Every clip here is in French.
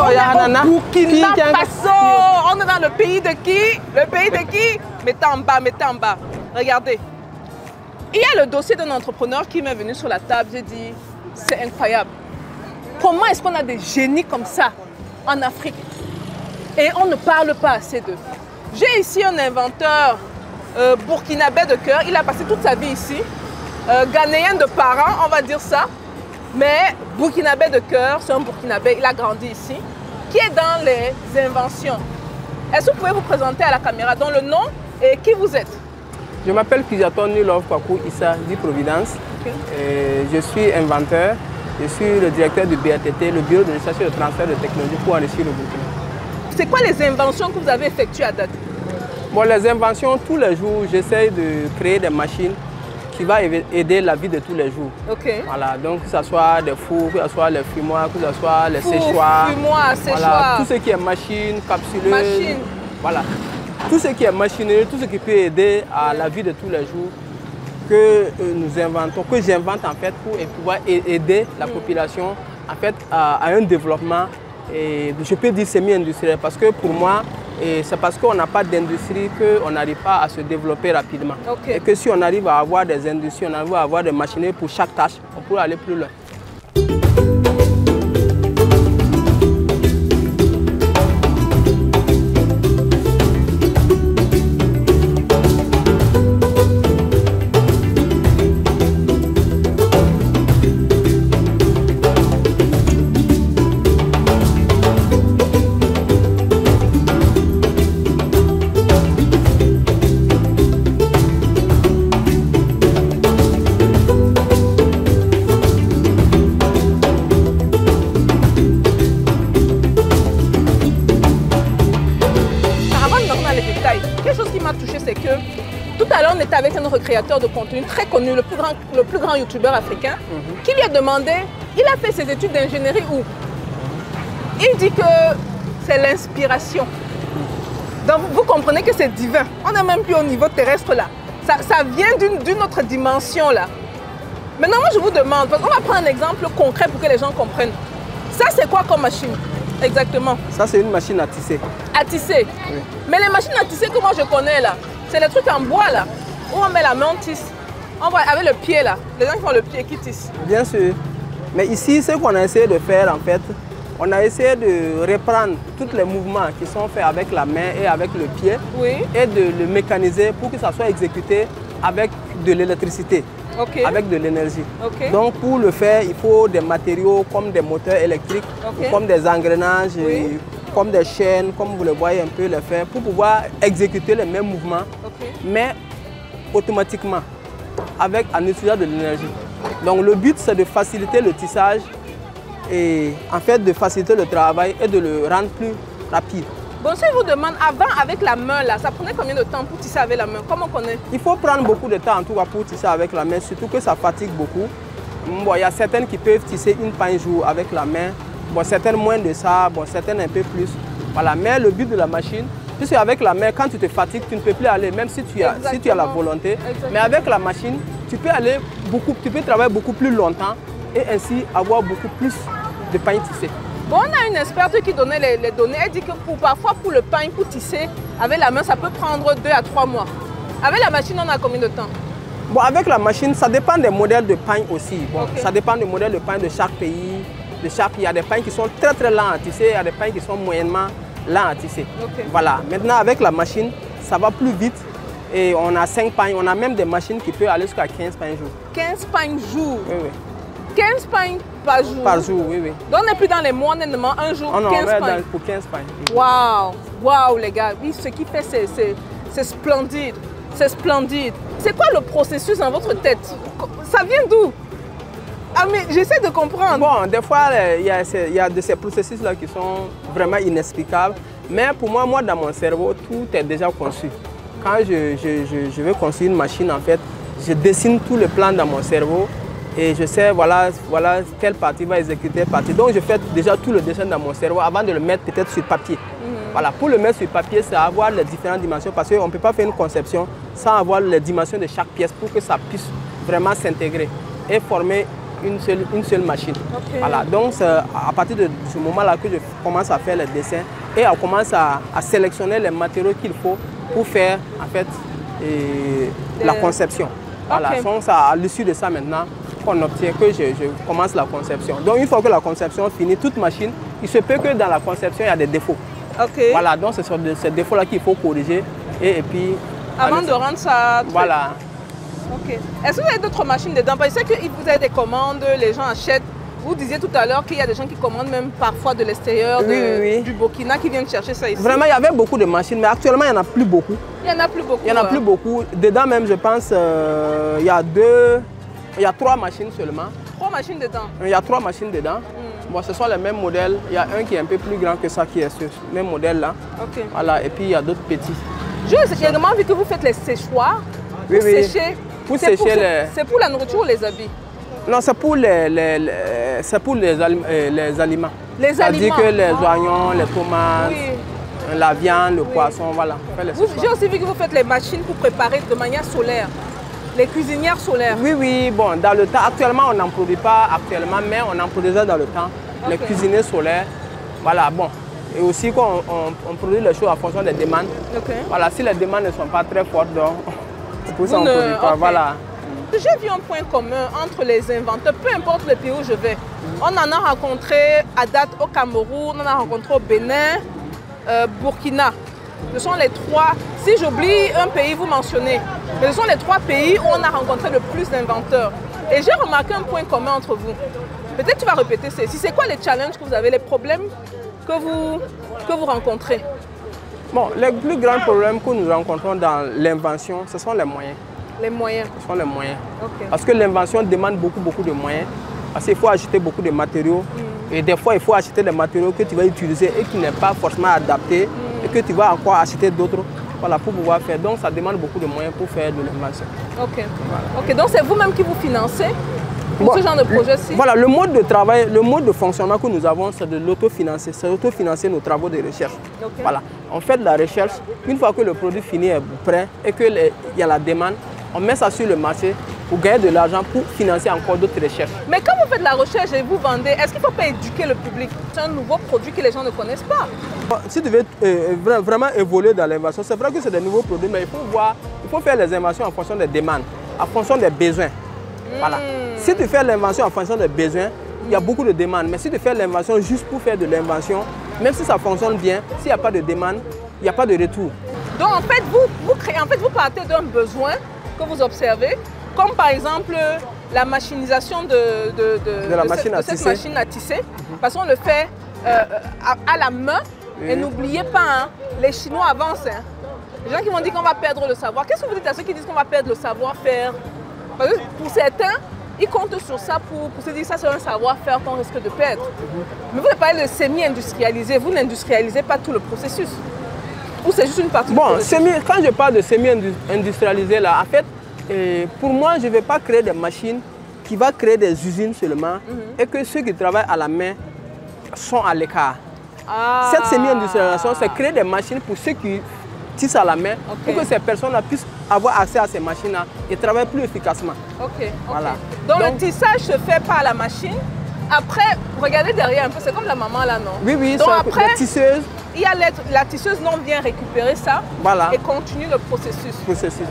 On est au Burkina Faso. On est dans le pays de qui? Le pays de qui? Mettez en bas, mettez en bas. Regardez. Il y a le dossier d'un entrepreneur qui m'est venu sur la table. J'ai dit, c'est incroyable. Comment est-ce qu'on a des génies comme ça en Afrique? Et on ne parle pas assez d'eux. J'ai ici un inventeur burkinabé de cœur. Il a passé toute sa vie ici. Ghanéen de parents, on va dire ça. Mais burkinabé de cœur, c'est un burkinabé, il a grandi ici. Qui est dans les inventions. Est-ce que vous pouvez vous présenter à la caméra dans le nom et qui vous êtes? Je m'appelle Kijaton Nulov Kwaku Issa dit Providence. Okay. Je suis inventeur. Je suis le directeur du BATT, le Bureau de recherche et de transfert de technologie pour enrichir le Burkina. C'est quoi les inventions que vous avez effectuées à date? Bon, les inventions, tous les jours, j'essaie de créer des machines qui vont aider la vie de tous les jours. Okay. Voilà, donc que ce soit des fours, que ce soit les fumoirs, que ce soit les séchoirs. Fumoirs, séchoirs. Voilà, tout ce qui est machine, capsuleuse. Machine. Voilà. Tout ce qui est machinerie, tout ce qui peut aider à la vie de tous les jours que nous inventons, que j'invente en fait pour pouvoir aider la population en fait à un développement, et je peux dire semi-industriel, parce que pour moi, c'est parce qu'on n'a pas d'industrie qu'on n'arrive pas à se développer rapidement. Okay. Et que si on arrive à avoir des industries, on arrive à avoir des machineries pour chaque tâche, on peut aller plus loin. On était avec un autre créateur de contenu très connu, le plus grand youtubeur africain, qui lui a demandé, il a fait ses études d'ingénierie où? Il dit que c'est l'inspiration. Donc vous comprenez que c'est divin. On n'est même plus au niveau terrestre là. Ça vient d'une autre dimension là. Maintenant moi je vous demande, parce qu'on va prendre un exemple concret pour que les gens comprennent. Ça c'est quoi comme machine exactement? Ça c'est une machine à tisser. À tisser? Oui. Mais les machines à tisser que moi je connais là, c'est les trucs en bois là, où on met la main, on tisse. On voit avec le pied là, les gens qui font le pied qui tissent. Bien sûr. Mais ici, ce qu'on a essayé de faire en fait, on a essayé de reprendre tous les mouvements qui sont faits avec la main et avec le pied, oui, et de le mécaniser pour que ça soit exécuté avec de l'électricité, okay, avec de l'énergie. Okay. Donc pour le faire, il faut des matériaux comme des moteurs électriques, okay, comme des engrenages, oui, comme des chaînes, comme vous le voyez un peu le faire, pour pouvoir exécuter les mêmes mouvements, okay, mais automatiquement, en utilisant de l'énergie. Donc le but c'est de faciliter le tissage et en fait de faciliter le travail et de le rendre plus rapide. Bon, si je vous demande, avant avec la main là, ça prenait combien de temps pour tisser avec la main? Comment on connaît? Il faut prendre beaucoup de temps en tout cas pour tisser avec la main, surtout que ça fatigue beaucoup. Bon, il y a certaines qui peuvent tisser une paille jour avec la main. Bon, certaines moins de ça, bon, certaines un peu plus. Voilà. Mais le but de la machine, puisque avec la main, quand tu te fatigues, tu ne peux plus aller, même si tu as la volonté. Exactement. Mais avec la machine, tu peux aller tu peux travailler beaucoup plus longtemps et ainsi avoir beaucoup plus de pain tissé. Bon, on a une experte qui donnait les données. Elle dit que parfois pour le pain, pour tisser avec la main, ça peut prendre 2 à 3 mois. Avec la machine, on a combien de temps? Bon, avec la machine, ça dépend des modèles de pain aussi. Bon, okay, ça dépend des modèles de pain de chaque pays. Il y a des pains qui sont très très lents à tisser, il y a des pains qui sont moyennement lents à tisser. Okay. Voilà. Maintenant avec la machine, ça va plus vite et on a 5 pains. On a même des machines qui peuvent aller jusqu'à 15 pains jour. 15 pains jour? Oui, oui. 15 pains par jour? Par jour, oui, oui. Donc on n'est plus dans les mois, honnêtement, un jour, non, 15 pains? Pour 15 pains. Oui. Waouh, waouh les gars, oui, ce qu'il fait c'est splendide, c'est splendide. C'est quoi le processus dans votre tête? Ça vient d'où? Ah mais j'essaie de comprendre. Bon, des fois, il y a de ces processus-là qui sont vraiment inexplicables. Mais pour moi, dans mon cerveau, tout est déjà conçu. Quand je veux construire une machine, en fait, je dessine tout le plan dans mon cerveau et je sais, voilà quelle partie va exécuter telle partie. Donc, je fais déjà tout le dessin dans mon cerveau avant de le mettre peut-être sur papier. Voilà, pour le mettre sur papier, c'est avoir les différentes dimensions parce qu'on ne peut pas faire une conception sans avoir les dimensions de chaque pièce pour que ça puisse vraiment s'intégrer et former une seule machine. Voilà, donc c'est à partir de ce moment-là que je commence à faire les dessins et on commence à sélectionner les matériaux qu'il faut pour faire en fait la conception. Voilà, donc c'est à l'issue de ça maintenant qu'on obtient que je commence la conception. Donc une fois que la conception finit, toute machine, il se peut que dans la conception il y a des défauts. Voilà, donc c'est sur ces défauts-là qu'il faut corriger et puis... Avant de rendre ça... Voilà. Est-ce que vous avez d'autres machines dedans? Parce que vous avez des commandes, les gens achètent. Vous disiez tout à l'heure qu'il y a des gens qui commandent même parfois de l'extérieur, du Burkina, qui viennent chercher ça ici. Vraiment, il y avait beaucoup de machines, mais actuellement, il n'y en a plus beaucoup. Il n'y en a plus beaucoup. Il n'y en a plus beaucoup. Dedans même, je pense, il y a 3 machines seulement. 3 machines dedans? Il y a 3 machines dedans. Bon, ce sont les mêmes modèles. Il y a un qui est un peu plus grand que ça, qui est ce même modèle-là. Voilà, et puis il y a d'autres petits. J'ai également vu que vous faites les séchoirs pour sécher. C'est pour la nourriture ou les habits? Non, c'est pour les aliments. Les aliments. C'est-à-dire que les oignons, les tomates, la viande, le poisson, voilà. J'ai aussi vu que vous faites les machines pour préparer de manière solaire. Les cuisinières solaires. Oui, bon, dans le temps, actuellement, on n'en produit pas actuellement, mais on en produisait dans le temps. Les cuisiniers solaires, voilà, bon. Et aussi, on produit les choses en fonction des demandes. Voilà, si les demandes ne sont pas très fortes, donc, pour ça, on ne produit pas, voilà. J'ai vu un point commun entre les inventeurs, peu importe le pays où je vais. On en a rencontré à date au Cameroun, on en a rencontré au Bénin, Burkina. Ce sont les 3, si j'oublie un pays, vous mentionnez, mais ce sont les 3 pays où on a rencontré le plus d'inventeurs. Et j'ai remarqué un point commun entre vous. Peut-être tu vas répéter ceci. C'est quoi les challenges que vous avez, les problèmes que vous rencontrez? Bon, les plus grands problèmes que nous rencontrons dans l'invention, ce sont les moyens. Les moyens? Ce sont les moyens. Parce que l'invention demande beaucoup de moyens. Parce qu'il faut acheter beaucoup de matériaux. Et des fois, il faut acheter des matériaux que tu vas utiliser et qui n'est pas forcément adapté. Et que tu vas encore acheter d'autres, voilà, pour pouvoir faire. Donc, ça demande beaucoup de moyens pour faire de l'invention. Ok, donc c'est vous-même qui vous financez pour ce genre de projet-ci? Voilà, le mode de travail, le mode de fonctionnement que nous avons, c'est de l'autofinancer. C'est autofinancer nos travaux de recherche. Voilà, on fait de la recherche. Une fois que le produit fini est prêt et qu'il y a la demande, on met ça sur le marché pour gagner de l'argent pour financer encore d'autres recherches. Mais quand vous faites de la recherche et vous vendez, est-ce qu'il ne faut pas éduquer le public? C'est un nouveau produit que les gens ne connaissent pas. Si tu veux vraiment évoluer dans l'invention, c'est vrai que c'est des nouveaux produits, mais il faut faire les inventions en fonction des demandes, en fonction des besoins. Voilà. Si tu fais l'invention en fonction des besoins, il y a beaucoup de demandes. Mais si tu fais l'invention juste pour faire de l'invention, même si ça fonctionne bien, s'il n'y a pas de demande, il n'y a pas de retour. Donc en fait, vous partez d'un besoin que vous observez, comme par exemple la machinisation de cette machine à tisser, parce qu'on le fait à la main. Et n'oubliez pas, hein, les Chinois avancent. Hein. Les gens qui vont dire qu'on va perdre le savoir. Qu'est-ce que vous dites à ceux qui disent qu'on va perdre le savoir-faire? Parce que pour certains, ils comptent sur ça pour se dire que ça c'est un savoir-faire qu'on risque de perdre. Mais vous parlez de semi-industrialisé, vous n'industrialisez pas tout le processus. Ou c'est juste une partie du processus? Quand je parle de semi-industrialisé, là, en fait, pour moi, je ne vais pas créer des machines qui vont créer des usines seulement et que ceux qui travaillent à la main sont à l'écart. Cette semi-industrialisation, c'est créer des machines pour ceux qui tissent à la main, pour que ces personnes-là puissent avoir accès à ces machines-là et travailler plus efficacement. Voilà. Donc le tissage se fait par la machine. Après, regardez derrière un peu, c'est comme la maman là, non? Oui, donc après, la tisseuse. Il y a la tisseuse non vient récupérer ça et continue le processus.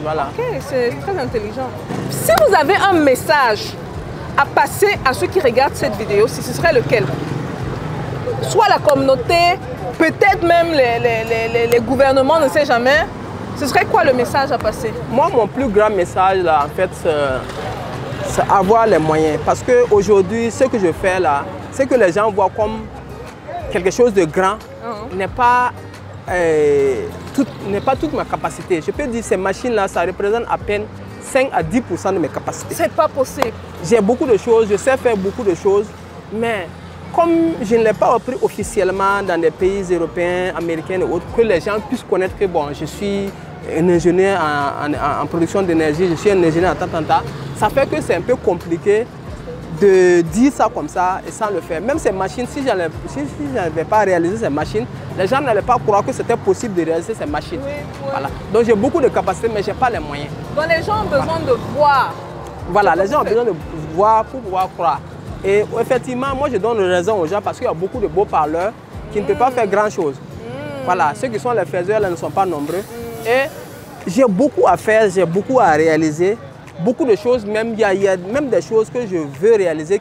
Voilà. Ok, c'est très intelligent. Si vous avez un message à passer à ceux qui regardent cette vidéo, ce serait lequel? Soit la communauté, peut-être même les gouvernements, ne sait jamais. Ce serait quoi le message à passer? Moi, mon plus grand message, là, en fait, c'est avoir les moyens. Parce qu'aujourd'hui, ce que je fais là, c'est que les gens voient comme quelque chose de grand, n'est pas toute ma capacité. Je peux dire que ces machines-là, ça représente à peine 5 à 10% de mes capacités. C'est pas possible. J'ai beaucoup de choses, je sais faire beaucoup de choses, mais comme je ne l'ai pas appris officiellement dans des pays européens, américains et autres, que les gens puissent connaître que bon, je suis un ingénieur en production d'énergie, je suis un ingénieur en tant, ça fait que c'est un peu compliqué de dire ça comme ça et sans le faire. Même ces machines, si je n'avais pas réalisé ces machines, les gens n'allaient pas croire que c'était possible de réaliser ces machines. Voilà. Donc j'ai beaucoup de capacités, mais je n'ai pas les moyens. Donc les gens ont besoin de voir Voilà, les gens ont besoin de voir pour pouvoir croire. Et effectivement, moi je donne raison aux gens parce qu'il y a beaucoup de beaux parleurs qui ne peuvent pas faire grand chose. Voilà, ceux qui sont les faiseurs là ne sont pas nombreux. Et j'ai beaucoup à faire, j'ai beaucoup à réaliser. Beaucoup de choses, même il y a même des choses que je veux réaliser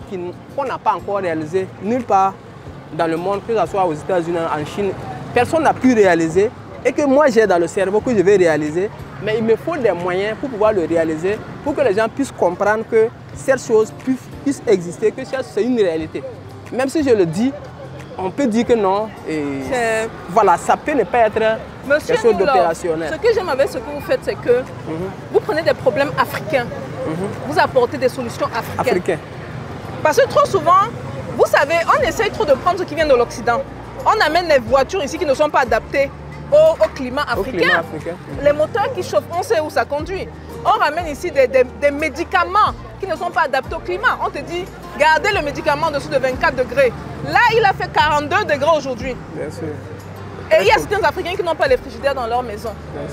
qu'on n'a pas encore réalisées nulle part dans le monde, que ce soit aux États-Unis, en Chine. Personne n'a pu réaliser et que moi j'ai dans le cerveau que je vais réaliser. Mais il me faut des moyens pour pouvoir le réaliser, pour que les gens puissent comprendre que cette chose puisse exister, que c'est une réalité. Même si je le dis, on peut dire que non. Et voilà, ça peut ne pas être quelque chose d'opérationnel. Ce que j'aime avec ce que vous faites, c'est que vous prenez des problèmes africains, vous apportez des solutions africaines. Parce que trop souvent, vous savez, on essaye trop de prendre ce qui vient de l'Occident. On amène les voitures ici qui ne sont pas adaptées au climat africain. Les moteurs qui chauffent, on sait où ça conduit. On ramène ici des médicaments qui ne sont pas adaptés au climat. On te dit, gardez le médicament en dessous de 24 degrés. Là, il a fait 42 degrés aujourd'hui. Bien sûr. Et il y a certains Africains qui n'ont pas les frigidaires dans leur maison.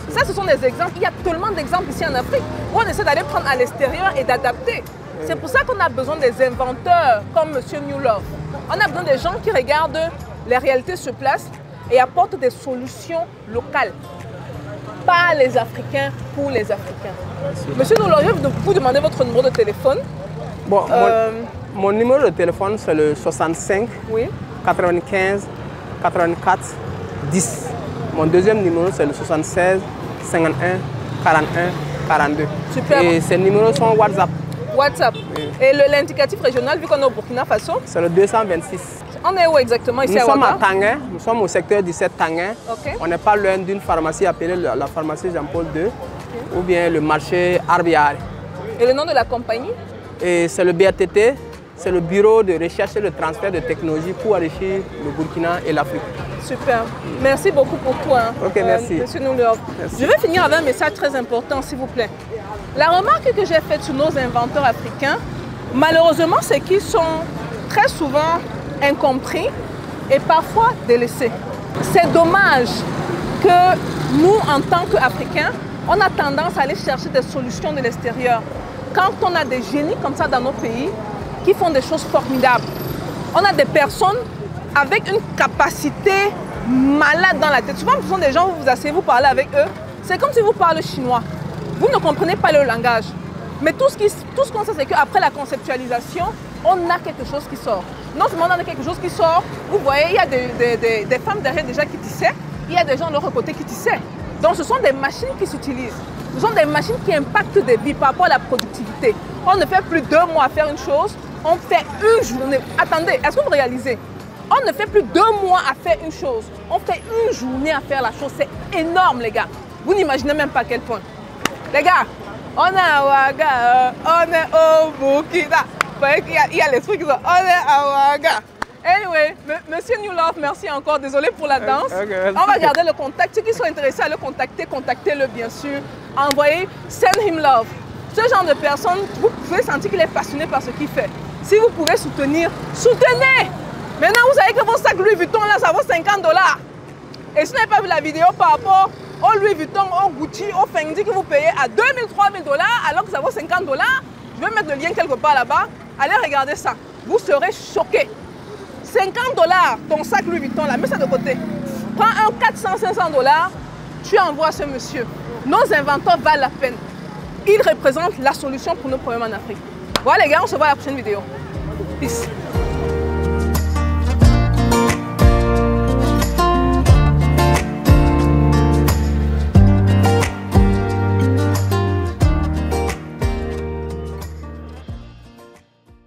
Ça, ce sont des exemples. Il y a tellement d'exemples ici en Afrique où on essaie d'aller prendre à l'extérieur et d'adapter. C'est pour ça qu'on a besoin des inventeurs comme M. Newlove. On a besoin des gens qui regardent les réalités sur place et apportent des solutions locales. Pas les Africains pour les Africains. Monsieur Newlove, je vais vous demander votre numéro de téléphone. Bon, mon numéro de téléphone, c'est le 65 95 84 10. Mon deuxième numéro, c'est le 76 51 41 42. Super. Et ces numéros sont WhatsApp. WhatsApp. Oui. Et l'indicatif régional, vu qu'on est au Burkina Faso? C'est le 226. On est où exactement ici à Ouaga? Nous sommes à Tanguin, nous sommes au secteur 17 Tanguin. Okay. On n'est pas loin d'une pharmacie appelée la pharmacie Jean-Paul II, ou bien le marché Arbiar. Et le nom de la compagnie? C'est le BRTT, c'est le bureau de recherche et de transfert de technologie pour enrichir le Burkina et l'Afrique. Super. Merci beaucoup pour tout. Ok, merci. Monsieur Newlove. Je vais finir avec un message très important, s'il vous plaît. La remarque que j'ai faite sur nos inventeurs africains, malheureusement, c'est qu'ils sont très souvent incompris et parfois délaissés. C'est dommage que nous, en tant qu'Africains, on a tendance à aller chercher des solutions de l'extérieur. Quand on a des génies comme ça dans nos pays qui font des choses formidables, on a des personnes avec une capacité malade dans la tête. Souvent, ce sont des gens, vous vous asseyez, vous parlez avec eux, c'est comme si vous parlez chinois. Vous ne comprenez pas le langage. Mais tout ce qu'on sait, c'est qu'après la conceptualisation, on a quelque chose qui sort. Non seulement on a quelque chose qui sort, vous voyez, il y a des femmes derrière déjà qui tissaient, il y a des gens de l'autre côté qui tissaient. Donc ce sont des machines qui s'utilisent. Ce sont des machines qui impactent des vies par rapport à la productivité. On ne fait plus 2 mois à faire une chose, on fait une journée. Attendez, est-ce que vous réalisez? On ne fait plus 2 mois à faire une chose, on fait une journée à faire la chose. C'est énorme, les gars. Vous n'imaginez même pas à quel point. Les gars, on est à Ouaga, on est au Burkina. Vous voyez qu'il y a les trucs qui sont, on est à Ouaga. Anyway, Monsieur Newlove, merci encore. Désolé pour la danse. On va garder le contact. Ceux qui sont intéressés à le contacter, contactez-le bien sûr. Envoyez, send him love. Ce genre de personne, vous pouvez sentir qu'il est passionné par ce qu'il fait. Si vous pouvez soutenir, soutenez. Maintenant, vous savez que vos sacs Louis Vuitton, là, ça vaut 50 $. Et si vous n'avez pas vu la vidéo par rapport au Louis Vuitton, au Gucci, au Fendi que vous payez à 2 000, 3 000 $ alors que ça vaut 50 $, je vais mettre le lien quelque part là-bas. Allez regarder ça. Vous serez choqués. 50 $, ton sac Louis Vuitton, là, mets ça de côté. Prends un 400, 500 $, tu envoies à ce monsieur. Nos inventeurs valent la peine. Ils représentent la solution pour nos problèmes en Afrique. Voilà les gars, on se voit à la prochaine vidéo. Peace.